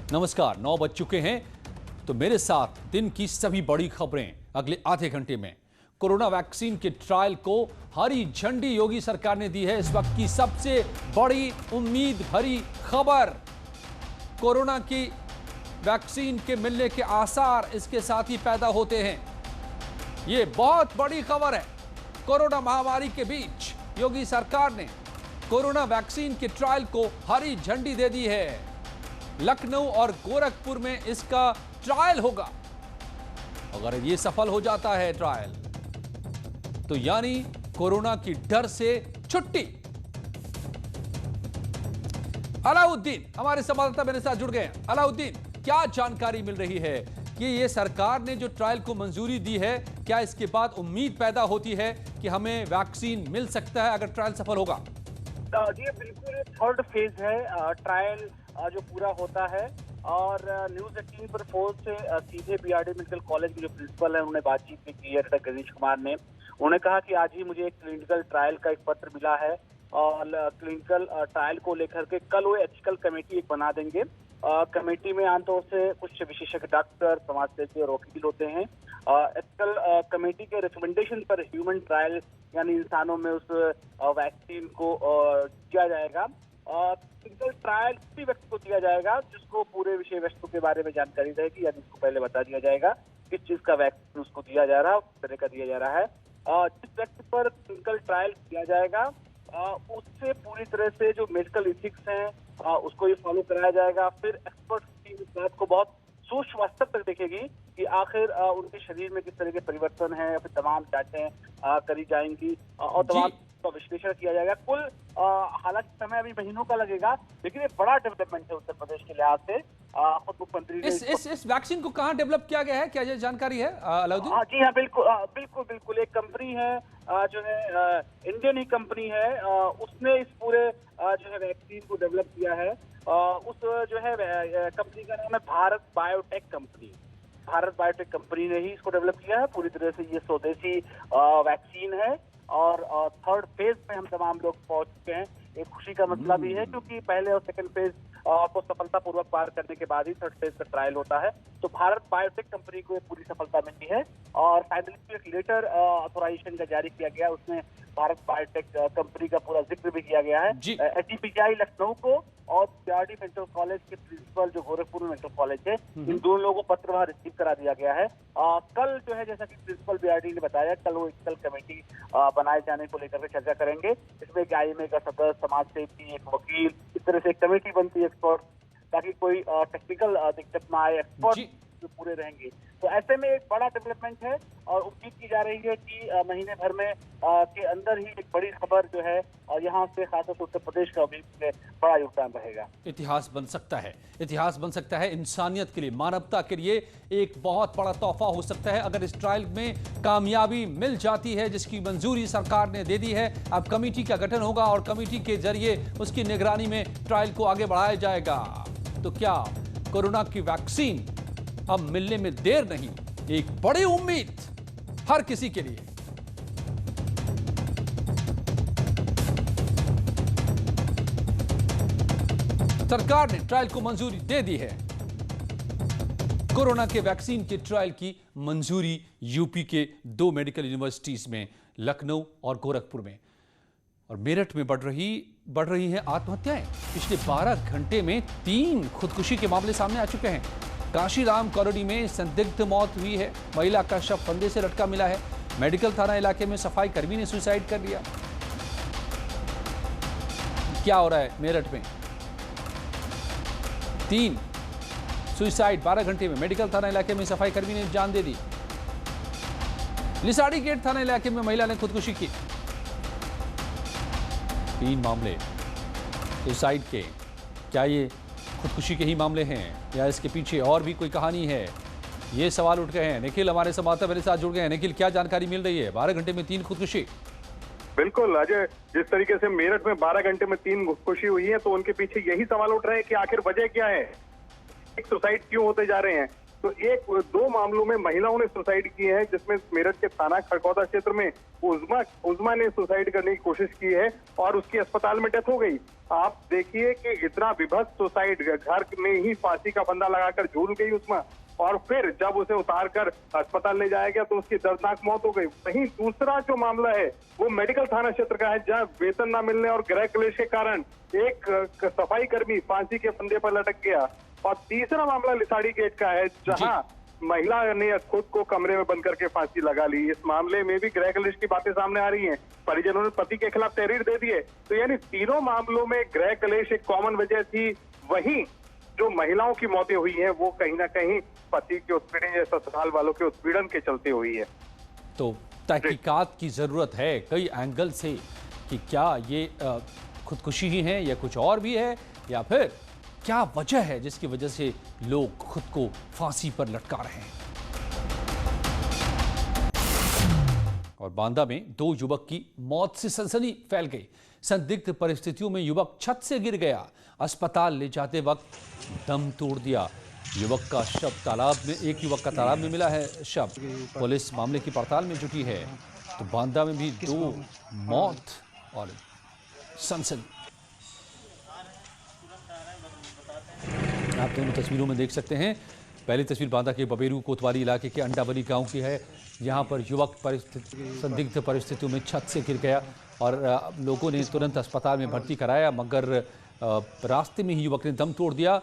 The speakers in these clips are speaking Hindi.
नमस्कार, 9 बज चुके हैं तो मेरे साथ दिन की सभी बड़ी खबरें अगले आधे घंटे में। कोरोना वैक्सीन के ट्रायल को हरी झंडी योगी सरकार ने दी है। इस वक्त की सबसे बड़ी उम्मीद भरी खबर, कोरोना की वैक्सीन के मिलने के आसार इसके साथ ही पैदा होते हैं। ये बहुत बड़ी खबर है। कोरोना महामारी के बीच योगी सरकार ने कोरोना वैक्सीन के ट्रायल को हरी झंडी दे दी है। लखनऊ और गोरखपुर में इसका ट्रायल होगा। अगर ये सफल हो जाता है ट्रायल, तो यानी कोरोना की डर से छुट्टी। अलाउद्दीन हमारे संवाददाता मेरे साथ जुड़ गए हैं। अलाउद्दीन, क्या जानकारी मिल रही है कि ये सरकार ने जो ट्रायल को मंजूरी दी है, क्या इसके बाद उम्मीद पैदा होती है कि हमें वैक्सीन मिल सकता है अगर ट्रायल सफल होगा? जी बिल्कुल, थर्ड फेज है ट्रायल जो पूरा होता है। और न्यूज 18 पर फोन से सीधे बीआरडी मेडिकल कॉलेज के जो प्रिंसिपल है उन्होंने बातचीत भी की है, डॉक्टर गणेश कुमार ने। उन्होंने कहा कि आज ही मुझे एक क्लिनिकल ट्रायल का एक पत्र मिला है और क्लिनिकल ट्रायल को लेकर के कल वो एथिकल कमेटी एक बना देंगे। कमेटी में आमतौर से कुछ विशेषज्ञ डॉक्टर, समाजसेवी और वकील होते हैं। एथिकल कमेटी के रिकमेंडेशन पर ह्यूमन ट्रायल यानी इंसानों में उस वैक्सीन को किया जाएगा। क्लिनिकल ट्रायल उसी व्यक्ति को दिया जाएगा जिसको पूरे विषय वस्तु के बारे में जानकारी रहेगी, या जिसको पहले बता दिया जाएगा किस चीज का वैक्सीन उसको दिया जा रहा है, उस तरह का दिया जा रहा है। जिस व्यक्ति पर क्लिनिकल ट्रायल किया जाएगा उससे पूरी तरह से जो मेडिकल इथिक्स हैं उसको ये फॉलो कराया जाएगा। फिर एक्सपर्ट टीम इस बात को बहुत सूक्ष्म स्तर तक देखेगी कि आखिर उनके शरीर में किस तरह के परिवर्तन हैं, या फिर तमाम जांचें करी जाएंगी और तमाम का विश्लेषण किया जाएगा। कुल हालांकि समय अभी महीनों का लगेगा, लेकिन ये बड़ा डेवलपमेंट है उत्तर प्रदेश के लिहाज से। खुद मुख्यमंत्री ने इस वैक्सीन को कहां डेवलप किया गया है, क्या ये जानकारी है अलाउद्दीन? जी हाँ, बिल्कुल एक कंपनी है जो है इंडियन ही कंपनी है, उसने इस पूरे जो है वैक्सीन को डेवलप किया है। उस जो है कंपनी का नाम है Bharat biotech company. Bharat biotech company ने ही इसको डेवलप किया है। पूरी तरह से ये स्वदेशी वैक्सीन है और थर्ड फेज में हम तमाम लोग पहुंच चुके हैं। एक खुशी का मसला भी है क्योंकि पहले और सेकंड फेज को सफलतापूर्वक पार करने के बाद ही थर्ड फेज का ट्रायल होता है। तो भारत बायोटेक कंपनी को पूरी सफलता मिली है और फाइनली एक लेटर ऑथोराइजेशन का जारी किया गया, उसमें भारत बायोटेक कंपनी का पूरा जिक्र भी किया गया है। एचडीपीजीआई लखनऊ को और बीआरडी मेडिकल कॉलेज के प्रिंसिपल जो गोरखपुर में मेडिकल कॉलेज है, इन दोनों लोगों को पत्र वहां रिसीव करा दिया गया है। कल जो है, जैसा कि प्रिंसिपल बीआरडी ने बताया, कल वो एथिकल कमेटी बनाए जाने को लेकर के चर्चा करेंगे। इसमें एक आईएमए का सदस्य, समाज सेवी, एक वकील, इस तरह से एक कमेटी बनती है एक्सपर्ट, ताकि कोई टेक्निकल दिक्कत ना आए, एक्सपर्ट जो पूरे रहेंगे। तो ऐसे में एक बड़ा डेवलपमेंट है और उम्मीद की जा रही है कि महीने भर में के अंदर ही एक बड़ी खबर जो है और यहाँ से खासतौर से उत्तर प्रदेश का भी बड़ा योगदान रहेगा। इतिहास बन सकता है, इतिहास बन सकता है इंसानियत के लिए, मानवता के लिए एक बहुत बड़ा तोहफा हो सकता है अगर इस ट्रायल में कामयाबी मिल जाती है, जिसकी मंजूरी सरकार ने दे दी है। अब कमेटी का गठन होगा और कमेटी के जरिए उसकी निगरानी में ट्रायल को आगे बढ़ाया जाएगा। तो क्या कोरोना की वैक्सीन अब मिलने में देर नहीं, एक बड़ी उम्मीद हर किसी के लिए। सरकार ने ट्रायल को मंजूरी दे दी है। कोरोना के वैक्सीन के ट्रायल की मंजूरी यूपी के 2 मेडिकल यूनिवर्सिटीज में, लखनऊ और गोरखपुर में। और मेरठ में बढ़ रही हैं आत्महत्याएं। पिछले 12 घंटे में 3 खुदकुशी के मामले सामने आ चुके हैं। काशीराम कॉलोनी में संदिग्ध मौत हुई है। महिला का शव फंदे से लटका मिला है। मेडिकल थाना इलाके में सफाई कर्मी ने सुसाइड कर लिया। क्या हो रहा है मेरठ में? 3 सुसाइड 12 घंटे में। मेडिकल थाना इलाके में सफाई कर्मी ने जान दे दी। लिसाड़ी गेट थाना इलाके में महिला ने खुदकुशी की। 3 मामले सुसाइड के। क्या ये खुदकुशी के ही मामले हैं या इसके पीछे और भी कोई कहानी है? ये सवाल उठ गए हैं। निखिल हमारे संवाददाता मेरे साथ जुड़ गए हैं। निखिल, क्या जानकारी मिल रही है? 12 घंटे में 3 खुदकुशी। बिल्कुल अजय, जिस तरीके से मेरठ में 12 घंटे में 3 खुदकुशी हुई है, तो उनके पीछे यही सवाल उठ रहे हैं कि आखिर वजह क्या है, एक सुसाइड क्यों होते जा रहे हैं। तो दो मामलों में महिलाओं ने सुसाइड की है, जिसमें मेरठ के थाना खड़कौदा क्षेत्र में उज़मा ने सुसाइड करने की कोशिश की है और उसकी अस्पताल में डेथ हो गई। आप देखिए कि इतना विभत्स सुसाइड, घर में ही फांसी का फंदा लगाकर झूल गई उज़मा, और फिर जब उसे उतार कर अस्पताल ले जाया गया तो उसकी दर्दनाक मौत हो गई। वहीं दूसरा जो मामला है वो मेडिकल थाना क्षेत्र का है, जहां वेतन न मिलने और गृह क्लेश के कारण एक सफाई कर्मी फांसी के फंदे पर लटक गया। और तीसरा मामला लिसाड़ी गेट का है, जहां महिला ने खुद को कमरे में बंद करके फांसी लगा ली। इस मामले में भी गृह क्लेश की बातें सामने आ रही हैं, परिजनों ने पति के खिलाफ तहरीर दे दी है। तो यानी तीनों मामलों में गृह क्लेश एक कॉमन वजह थी। वहीं जो महिलाओं की मौतें हुई हैं वो कहीं ना कहीं पति के उत्पीड़न या ससुराल वालों के उत्पीड़न के चलते हुई है। तो तहकीकात की जरूरत है कई एंगल से कि क्या ये खुदकुशी ही है या कुछ और भी है, या फिर क्या वजह है जिसकी वजह से लोग खुद को फांसी पर लटका रहे हैं। और बांदा में 2 युवक की मौत से सनसनी फैल गई। संदिग्ध परिस्थितियों में युवक छत से गिर गया, अस्पताल ले जाते वक्त दम तोड़ दिया। युवक का शव तालाब में, एक युवक का तालाब में मिला है शव। पुलिस मामले की पड़ताल में जुटी है। तो बांदा में भी 2 मौत और सनसनी। आप दोनों तस्वीरों में देख सकते हैं। पहली तस्वीर बांदा के बबेरू कोतवाली इलाके के अंडावली गांव की है। यहां पर युवक संदिग्ध परिस्थितियों में छत से गिर गया और लोगों ने तुरंत अस्पताल में भर्ती कराया, मगर रास्ते में ही युवक ने दम तोड़ दिया।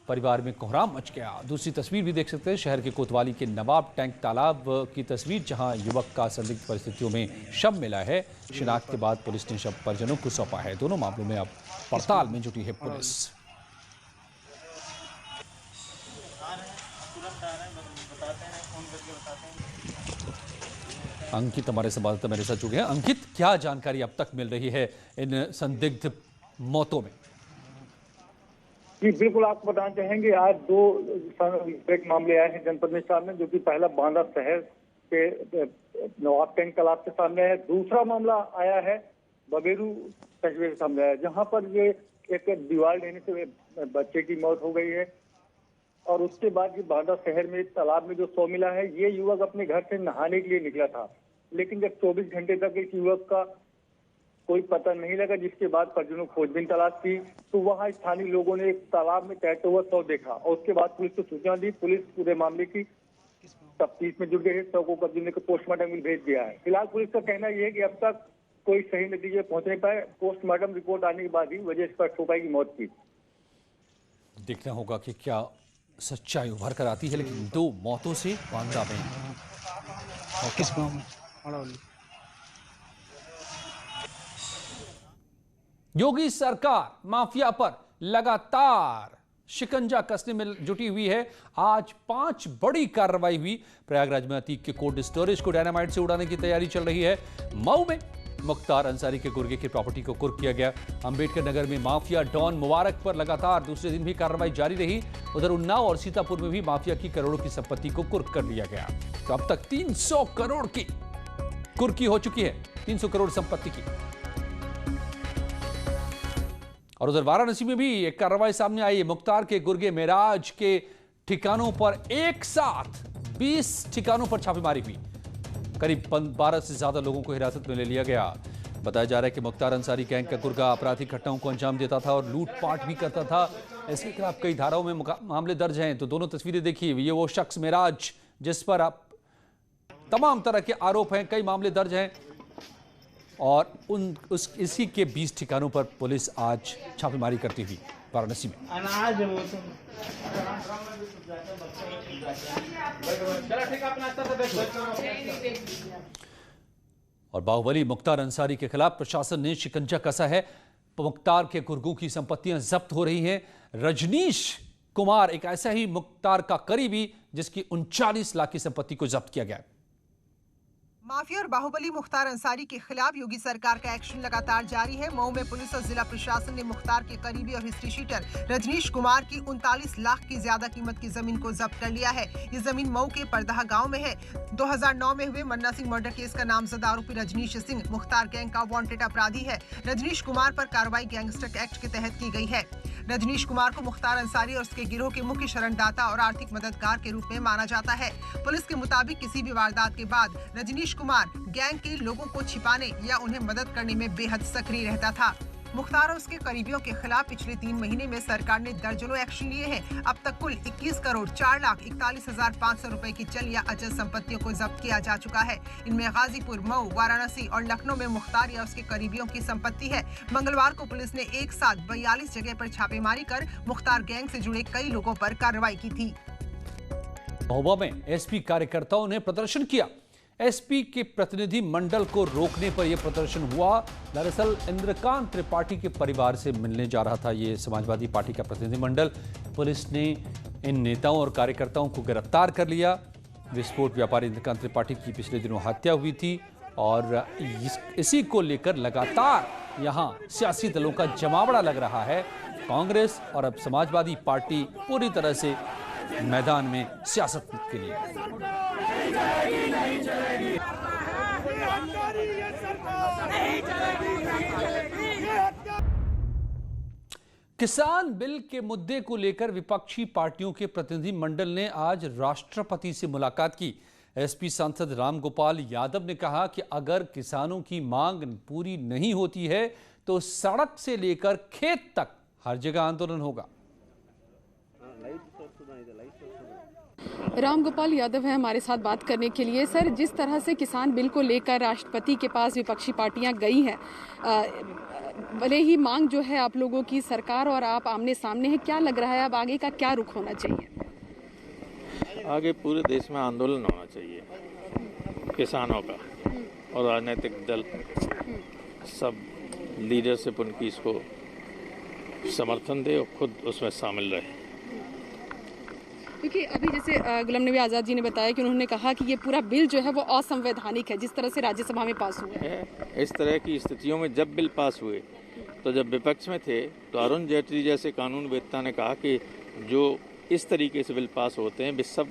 परिवार में कोहराम मच गया। दूसरी तस्वीर भी देख सकते हैं शहर के कोतवाली के नवाब टैंक तालाब की तस्वीर, जहां युवक का संदिग्ध परिस्थितियों में शव मिला है। शिनाख्त के बाद पुलिस ने शव परिजनों को सौंपा है। दोनों मामलों में अब पड़ताल में जुटी है पुलिस। अंकित हमारे संवाददाता मेरे साथ जुड़े हैं। अंकित, क्या जानकारी अब तक मिल रही है इन संदिग्ध मौतों में? जी बिल्कुल, आपको बताना चाहेंगे आज 2 मामले आए हैं जनपद में सामने, जो कि पहला बांदा शहर के नवाब टैंक तालाब के सामने है। दूसरा मामला आया है बबेरू कस्बे के सामने आया, जहां पर ये एक दीवार ढहने से बच्चे की मौत हो गई है। और उसके बाद ये बांदा शहर में तालाब में जो शव मिला है, ये युवक अपने घर से नहाने के लिए निकला था, लेकिन जब 24 घंटे तक इस युवक का कोई पता नहीं लगा, जिसके बाद परिजनों खोजबीन तलाश की, तो वहां स्थानीय लोगों ने एक तालाब में तैरते हुआ शव देखा और उसके बाद पुलिस को सूचना दी। पुलिस पूरे मामले की तफ्तीश में जुट गई है। शव को कब्जे को पोस्टमार्टम में भेज दिया है। फिलहाल पुलिस का कहना यह है कि अब तक कोई सही नतीजे पहुंच नहीं पाए। पोस्टमार्टम रिपोर्ट आने के बाद ही वजह स्पष्ट हो पाएगी मौत की। देखना होगा कि क्या सच्चाई उभर कर आती है। लेकिन 2 मौतों से बांदा में किस योगी सरकार माफिया पर लगातार शिकंजा कसने में जुटी हुई है। आज 5 बड़ी कार्रवाई हुई। प्रयागराज में अतीक के कोल्ड स्टोरेज को डायनामाइट से उड़ाने की तैयारी चल रही है। मऊ में मुख्तार अंसारी के गुर्गे की प्रॉपर्टी को कुर्क किया गया। अंबेडकर नगर में माफिया डॉन मुबारक पर लगातार दूसरे दिन भी कार्रवाई जारी रही। उधर उन्नाव और सीतापुर में भी माफिया की करोड़ों की संपत्ति को कुर्क कर लिया गया। तो अब तक 300 करोड़ की कुर्की हो चुकी है, 300 करोड़ संपत्ति की। और उधर वाराणसी में भी एक कार्रवाई सामने आई है। मुख्तार के गुर्गे मेराज के ठिकानों पर एक साथ 20 ठिकानों पर छापेमारी हुई। करीब 12 से ज्यादा लोगों को हिरासत में ले लिया गया। बताया जा रहा है कि मुख्तार अंसारी गैंग का गुर्गा आपराधिक घटनाओं को अंजाम देता था और लूटपाट भी करता था। इसके खिलाफ कई धाराओं में मामले दर्ज हैं। तो दोनों तस्वीरें देखिए, ये वो शख्स मेराज जिस पर आप तमाम तरह के आरोप हैं, कई मामले दर्ज हैं और इसी के 20 ठिकानों पर पुलिस आज छापेमारी करती हुई वाराणसी में। और बाहुबली मुख्तार अंसारी के खिलाफ प्रशासन ने शिकंजा कसा है। मुख्तार के गुर्गों की संपत्तियां जब्त हो रही हैं। रजनीश कुमार एक ऐसा ही मुख्तार का करीबी जिसकी 39 लाख की संपत्ति को जब्त किया गया। माफिया और बाहुबली मुख्तार अंसारी के खिलाफ योगी सरकार का एक्शन लगातार जारी है। मऊ में पुलिस और जिला प्रशासन ने मुख्तार के करीबी और हिस्ट्री शीटर रजनीश कुमार की 39 लाख की ज्यादा कीमत की जमीन को जब्त कर लिया है। ये जमीन मऊ के परदहा गांव में है। 2009 में हुए मन्ना सिंह मर्डर केस का नामजद आरोपी रजनीश सिंह मुख्तार गैंग का वांटेड अपराधी है। रजनीश कुमार पर कार्रवाई गैंगस्टर एक्ट के तहत की गई है। रजनीश कुमार को मुख्तार अंसारी और उसके गिरोह के मुख्य शरणदाता और आर्थिक मददगार के रूप में माना जाता है। पुलिस के मुताबिक किसी भी वारदात के बाद रजनीश कुमार गैंग के लोगों को छिपाने या उन्हें मदद करने में बेहद सक्रिय रहता था। मुख्तार और उसके करीबियों के खिलाफ पिछले 3 महीने में सरकार ने दर्जनों एक्शन लिए हैं। अब तक कुल 21 करोड़ 4,41,500 रुपए की चल या अचल संपत्तियों को जब्त किया जा चुका है। इनमें गाजीपुर, मऊ, वाराणसी और लखनऊ में मुख्तार या उसके करीबियों की संपत्ति है। मंगलवार को पुलिस ने एक साथ 42 जगह पर छापेमारी कर मुख्तार गैंग से जुड़े कई लोगों पर कार्रवाई की थी। महोबा में एसपी कार्यकर्ताओं ने प्रदर्शन किया। एसपी के प्रतिनिधि मंडल को रोकने पर यह प्रदर्शन हुआ। दरअसल इंद्रकांत त्रिपाठी के परिवार से मिलने जा रहा था ये समाजवादी पार्टी का प्रतिनिधि मंडल। पुलिस ने इन नेताओं और कार्यकर्ताओं को गिरफ्तार कर लिया। विस्फोट व्यापारी इंद्रकांत त्रिपाठी की पिछले दिनों हत्या हुई थी और इसी को लेकर लगातार यहां सियासी दलों का जमावड़ा लग रहा है। कांग्रेस और अब समाजवादी पार्टी पूरी तरह से मैदान में सियासत के लिए। किसान बिल के मुद्दे को लेकर विपक्षी पार्टियों के प्रतिनिधि मंडल ने आज राष्ट्रपति से मुलाकात की। एसपी सांसद रामगोपाल यादव ने कहा कि अगर किसानों की मांग पूरी नहीं होती है तो सड़क से लेकर खेत तक हर जगह आंदोलन होगा। रामगोपाल यादव है हमारे साथ बात करने के लिए। सर, जिस तरह से किसान बिल को लेकर राष्ट्रपति के पास विपक्षी पार्टियां गई हैं, भले ही मांग जो है आप लोगों की, सरकार और आप आमने सामने है, क्या लग रहा है अब आगे का क्या रुख होना चाहिए? आगे पूरे देश में आंदोलन होना चाहिए किसानों का, और राजनीतिक दल सब लीडरशिप उनकी इसको समर्थन दे और खुद उसमें शामिल रहे। क्योंकि अभी जैसे गुलाम नबी आज़ाद जी ने बताया कि उन्होंने कहा कि ये पूरा बिल जो है वो असंवैधानिक है जिस तरह से राज्यसभा में पास हुआ है। इस तरह की स्थितियों में जब बिल पास हुए तो जब विपक्ष में थे तो अरुण जेटली जैसे कानूनवेत्ता ने कहा कि जो इस तरीके से बिल पास होते हैं वे सब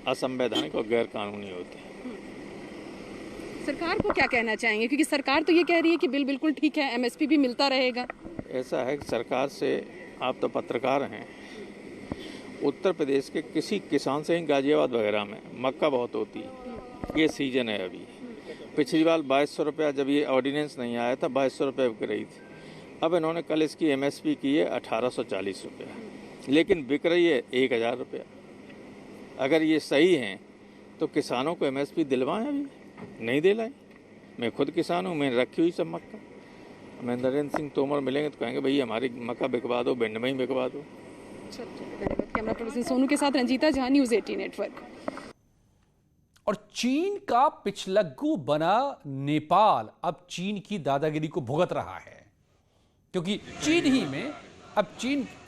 असंवैधानिक और गैर कानूनी होते हैं। सरकार को क्या कहना चाहेंगे, क्योंकि सरकार तो ये कह रही है कि बिल बिल्कुल ठीक है, एमएसपी भी मिलता रहेगा। ऐसा है कि सरकार से, आप तो पत्रकार हैं, उत्तर प्रदेश के किसी किसान से ही गाजियाबाद वगैरह में मक्का बहुत होती है। ये सीजन है अभी। पिछली बार 2200 रुपया, जब ये ऑर्डिनेंस नहीं आया था, 2200 रुपये बिक रही थी। अब इन्होंने कल इसकी एमएसपी की है 1840 रुपया, लेकिन बिक रही है 1000 रुपया। अगर ये सही हैं तो किसानों को एमएसपी दिलवाएं, अभी नहीं दिलाएं। मैं खुद किसान हूँ, मैंने रखी हुई सब मक्का। महेंद्र सिंह तोमर मिलेंगे तो कहेंगे भाई हमारी मक्का बिकवा दो, भिंड में ही बिकवा दो। कैमरा पर्सन सोनू के साथ रंजीता झा, न्यूज़ 18 नेटवर्क। और चीन का पिछलग्गू बना नेपाल अब चीन की दादागिरी को भुगत रहा है, क्योंकि चीन ही में अब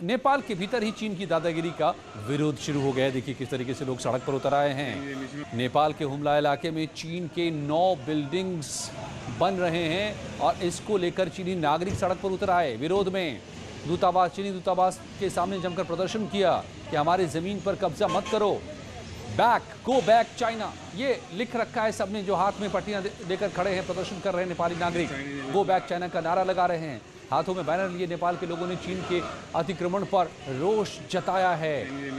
नेपाल के भीतर ही चीन की दादागिरी का विरोध शुरू हो गया है। देखिए किस तरीके से लोग सड़क पर उतर आए हैं। नेपाल के हुमला इलाके में चीन के 9 बिल्डिंग्स बन रहे हैं और इसको लेकर चीनी नागरिक सड़क पर उतर आए विरोध में। चीनी दूतावास के सामने जमकर प्रदर्शन किया कि हमारी जमीन पर कब्जा मत करो, गो बैक चाइना, ये लिख रखा है सबने, जो हाथ में पट्टियां लेकर खड़े हैं, प्रदर्शन कर रहे हैं नेपाली नागरिक, गो बैक चाइना का नारा लगा रहे हैं। हाथों में बैनर लिए नेपाल के लोगों ने चीन के अतिक्रमण पर रोष जताया है।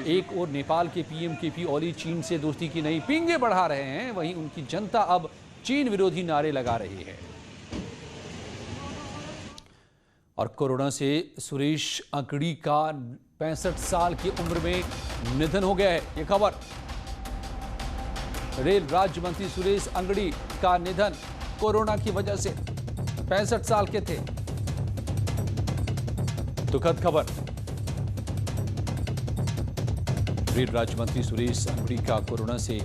एक और नेपाल के पीएम केपी ओली चीन से दोस्ती की नई पींगे बढ़ा रहे हैं, वहीं उनकी जनता अब चीन विरोधी नारे लगा रही है। और कोरोना से सुरेश अंगड़ी का 65 साल की उम्र में निधन हो गया है। ये खबर, रेल राज्य मंत्री सुरेश अंगड़ी का निधन कोरोना की वजह से, 65 साल के थे। दुखद खबर, रेल राज्य मंत्री सुरेश अंगड़ी का कोरोना से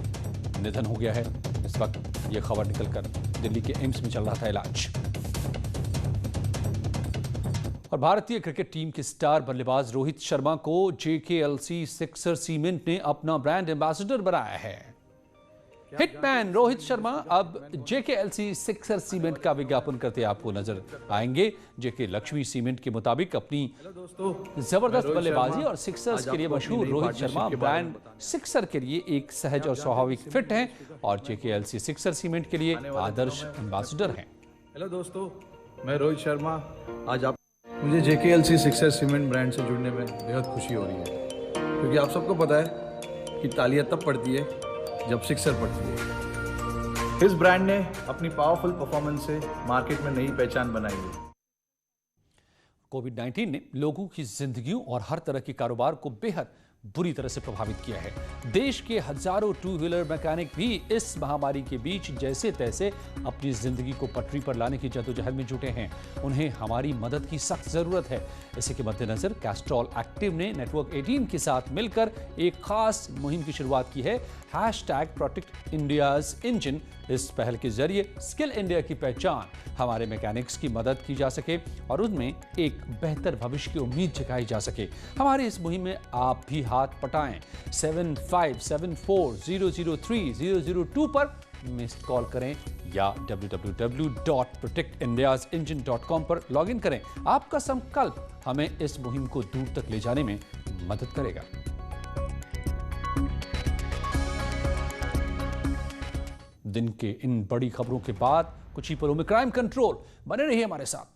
निधन हो गया है। इस वक्त यह खबर निकलकर दिल्ली के एम्स में चल रहा था इलाज। और भारतीय क्रिकेट टीम के स्टार बल्लेबाज रोहित शर्मा को JKLC सिक्सर सीमेंट ने अपना ब्रांड एम्बेसडर बनाया है। हिटमैन रोहित शर्मा अब जेकेएलसी सिक्सर सीमेंट का विज्ञापन करते आपको नजर आएंगे। जेके लक्ष्मी सीमेंट के मुताबिक अपनी जबरदस्त बल्लेबाजी और सिक्सर्स के लिए मशहूर रोहित शर्मा ब्रांड सिक्सर के लिए एक सहज और स्वाभाविक फिट हैं और जेकेएलसी सिक्सर सीमेंट के लिए आदर्श एम्बेसडर हैं। हेलो दोस्तों, मैं रोहित शर्मा। आज आप मुझे जेकेएलसी सिक्सर सीमेंट ब्रांड से जुड़ने में बेहद खुशी हो रही है, क्योंकि आप सबको पता है कि तालियां तब पड़ती है जब सिक्सर पड़ती है। इस ब्रांड ने अपनी पावरफुल परफॉर्मेंस से मार्केट में नई पहचान बनाई है। कोविड-19 ने लोगों की जिंदगियों और हर तरह के कारोबार को बेहद बुरी तरह से प्रभावित किया है। देश के हजारों टू व्हीलर मैकेनिक भी इस महामारी के बीच जैसे तैसे अपनी जिंदगी को पटरी पर लाने की जद्दोजहद में जुटे हैं। उन्हें हमारी मदद की सख्त जरूरत है। इसी के मद्देनजर कैस्ट्रॉल एक्टिव ने नेटवर्क 18 के साथ मिलकर एक खास मुहिम की शुरुआत की है, #प्रोटेक्ट इंडियाज इंजन। इस पहल के जरिए स्किल इंडिया की पहचान, हमारे मैकेनिक्स की मदद की जा सके और उनमें एक बेहतर भविष्य की उम्मीद जगाई जा सके। हमारी इस मुहिम में आप भी हाथ पटाएं। 7574003002 पर मिस्ड कॉल करें या www.protectindiasengine.com पर लॉगिन करें। आपका संकल्प हमें इस मुहिम को दूर तक ले जाने में मदद करेगा। दिन के इन बड़ी खबरों के बाद कुछ ही पलों में क्राइम कंट्रोल। बने रहिए हमारे साथ।